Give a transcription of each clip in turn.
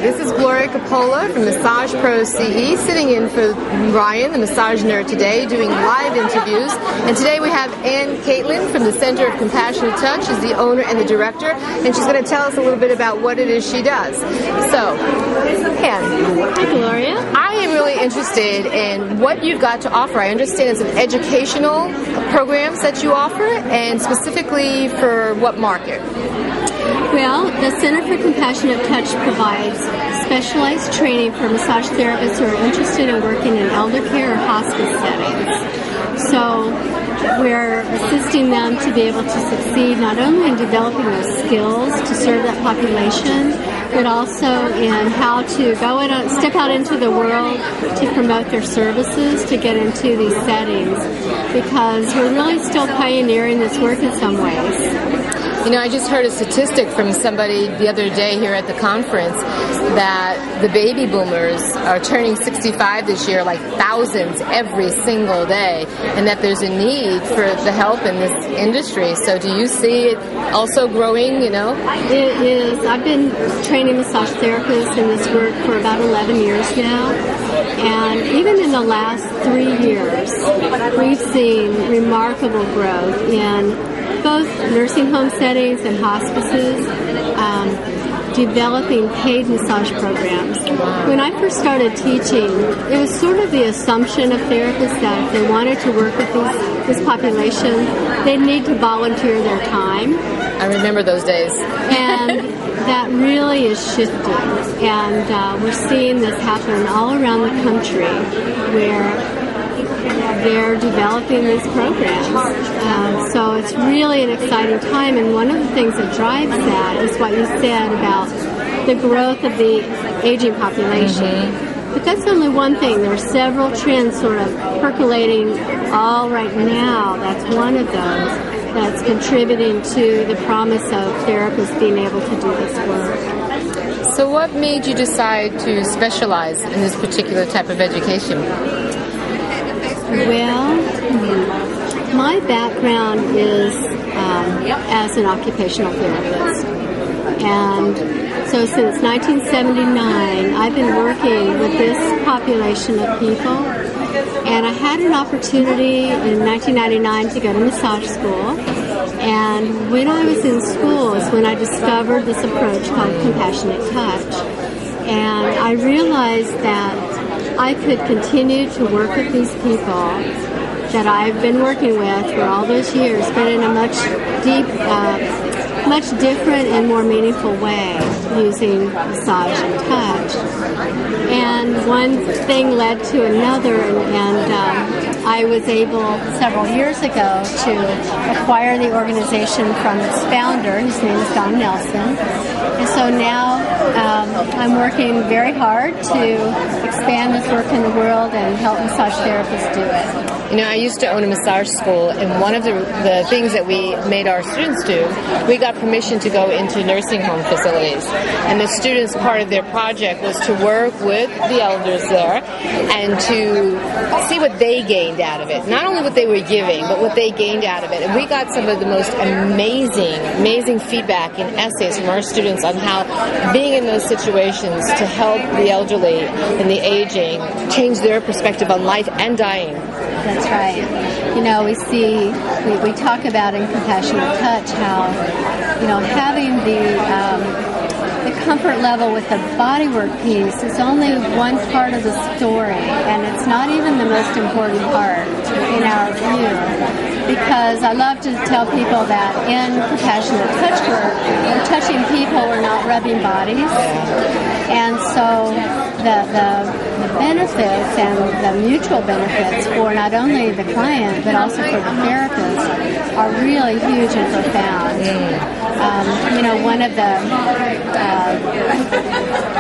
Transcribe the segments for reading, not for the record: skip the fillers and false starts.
This is Gloria Coppola from Massage Pro CE, sitting in for Ryan, the massage nerd today, doing live interviews. And today we have Catlin from the Center of Compassionate Touch. She's the owner and the director, and she's going to tell us a little bit about what it is she does. So, Ann. Hi, Gloria. I am really interested in what you've got to offer. I understand it's an educational programs that you offer, and specifically for what market? Well, the Center for Compassionate Touch provides specialized training for massage therapists who are interested in working in elder care or hospice settings. So we're assisting them to be able to succeed not only in developing those skills to serve that population, but also in how to step out into the world to promote their services, to get into these settings, because we're really still pioneering this work in some ways. You know, I just heard a statistic from somebody the other day here at the conference that the baby boomers are turning 65 this year, like thousands every single day, and that there's a need for the help in this industry. So do you see it also growing, you know? It is. I've been training massage therapists in this work for about 11 years now, and even in the last 3 years, we've seen remarkable growth in both nursing home settings and hospices, developing paid massage programs. When I first started teaching, it was sort of the assumption of therapists that if they wanted to work with this population, they'd need to volunteer their time. I remember those days. And that really is shifting. And we're seeing this happen all around the country where they're developing these programs. So it's really an exciting time, and one of the things that drives that is what you said about the growth of the aging population. But that's only one thing. There are several trends sort of percolating all right now. That's one of those that's contributing to the promise of therapists being able to do this work. So what made you decide to specialize in this particular type of education? Well, my background is as an occupational therapist, and so since 1979 I've been working with this population of people, and I had an opportunity in 1999 to go to massage school, and when I was in school is when I discovered this approach called Compassionate Touch, and I realized that I could continue to work with these people that I've been working with for all those years, but in a much different and more meaningful way, using massage and touch. And one thing led to another, and I was able several years ago to acquire the organization from its founder. His name is Don Nelson. And so now I'm working very hard to expand this work in the world and help massage therapists do it. You know, I used to own a massage school, and one of the things that we made our students do, we got permission to go into nursing home facilities. And the students, part of their project was to work with the elders there and to see what they gained out of it. Not only what they were giving, but what they gained out of it. And we got some of the most amazing feedback and essays from our students on how being in those situations to help the elderly and the aging change their perspective on life and dying. That's right. You know, we talk about in Compassionate Touch how, you know, having the comfort level with the bodywork piece is only one part of the story, and it's not even the most important part in our view. Because I love to tell people that in Compassionate Touch work, we're touching people, we're not rubbing bodies. And so the benefits and the mutual benefits for not only the client, but also for the therapist are really huge and profound. You know, one of the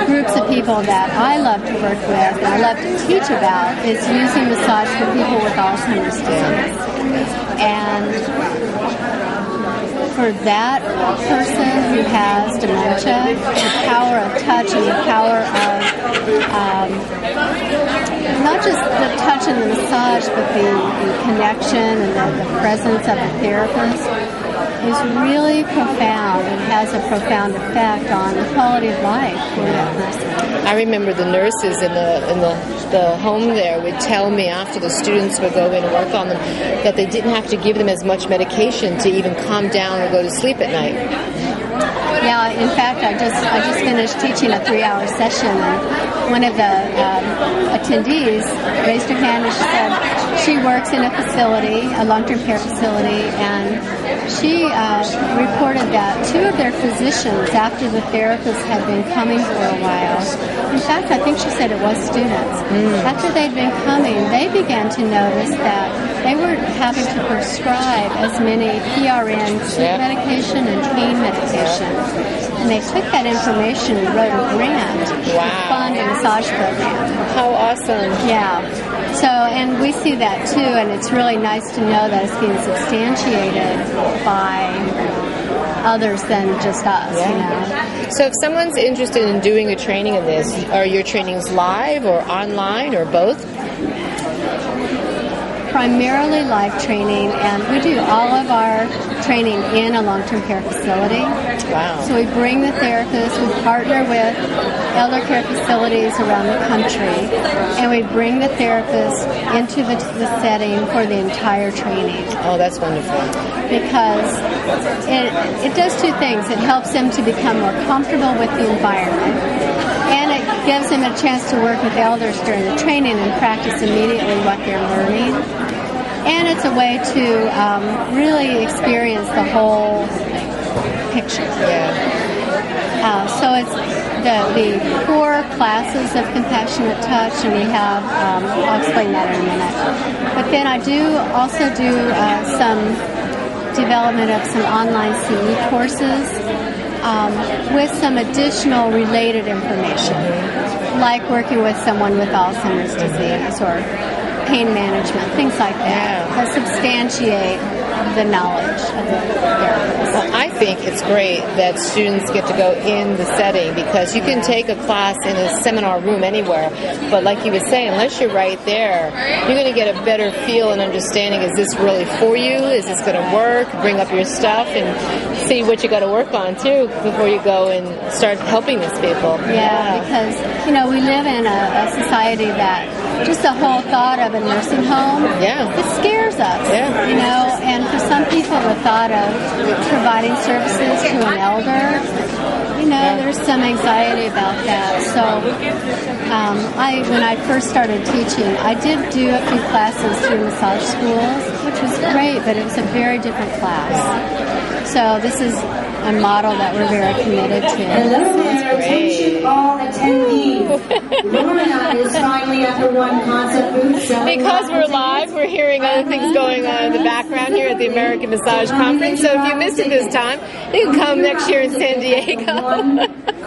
groups of people that I love to work with and I love to teach about is using massage for people with Alzheimer's disease. And for that person who has dementia, the power of touch and the power of not just the touch and the massage, but the connection and the presence of the therapist is really profound and has a profound effect on the quality of life for that person. I remember the nurses in the home there would tell me after the students would go in and work on them that they didn't have to give them as much medication to even calm down or go to sleep at night. Yeah, in fact, I just finished teaching a 3-hour session, and one of the attendees raised her hand and she said she works in a facility, a long-term care facility, and she reported that 2 of their physicians, after the therapists had been coming for a while, in fact, I think she said it was students, after they'd been coming, they began to notice that they weren't having to prescribe as many PRN sleep medication and pain medication. And they took that information and wrote a grant to fund a massage program. How awesome. Yeah. So, and we see that too, and it's really nice to know that it's being substantiated by others than just us, you know. So if someone's interested in doing a training in this, are your trainings live or online or both? Primarily live training, and we do all of our training in a long-term care facility. Wow. So we bring the therapists, we partner with elder care facilities around the country, and we bring the therapists into the setting for the entire training. Oh, that's wonderful. Because it does 2 things. It helps them to become more comfortable with the environment, and it gives them a chance to work with elders during the training and practice immediately what they're learning. And it's a way to really experience the whole picture. Yeah. So it's the 4 classes of compassionate touch, and we have, I'll explain that in a minute. But then I also do some development of some online CE courses with some additional related information, like working with someone with Alzheimer's disease or pain management, things like that, that substantiate the knowledge of the therapist. Well, I think it's great that students get to go in the setting, because you can take a class in a seminar room anywhere, but like you were saying, unless you're right there, you're going to get a better feel and understanding, is this really for you? Is this going to work? Bring up your stuff and see what you got to work on too before you go and start helping these people. Yeah, because, you know, we live in a society that just the whole thought of a nursing home, it scares us, you know, and for some people the thought of providing services to an elder, you know, there's some anxiety about that. So when I first started teaching, I did do a few classes through massage schools, which was great, but it was a very different class. So this is a model that we're very committed to. Hello there, attention all attendees. Lorna is finally at the One Concept booth. Because we're live, we're hearing other things going on in the background here at the American Massage Conference. So if you missed it this time, you can come next year in San Diego.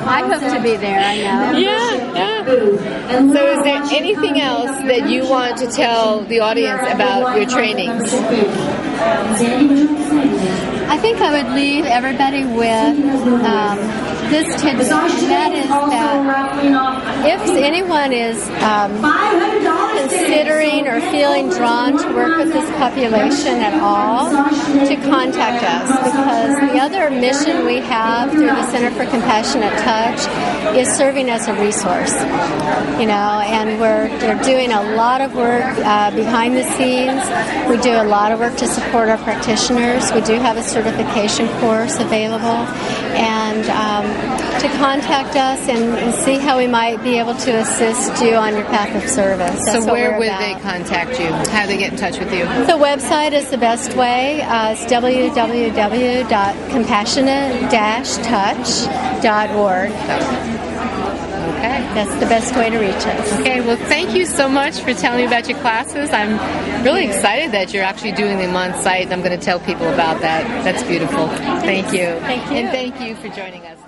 I hope to be there, I know. Yeah. So is there anything else that you want to tell the audience about your trainings? I think I would leave everybody with this tidbit, and that is that if anyone is considering or feeling drawn to work with this population at all, to contact us, because the other mission we have through the Center for Compassionate Touch is serving as a resource, you know, and we're doing a lot of work behind the scenes. We do a lot of work to support our practitioners. We do have a certification course available, and to contact us and see how we might be able to assist you on your path of service. That's so where would about. they contact you? How do they get in touch with you? The website is the best way. It's www.compassionate-touch.org. Okay. That's the best way to reach us. Okay, well, thank you so much for telling me about your classes. I'm really excited that you're actually doing them on site, and I'm going to tell people about that. That's beautiful. Thank you. Thank you. And thank you for joining us.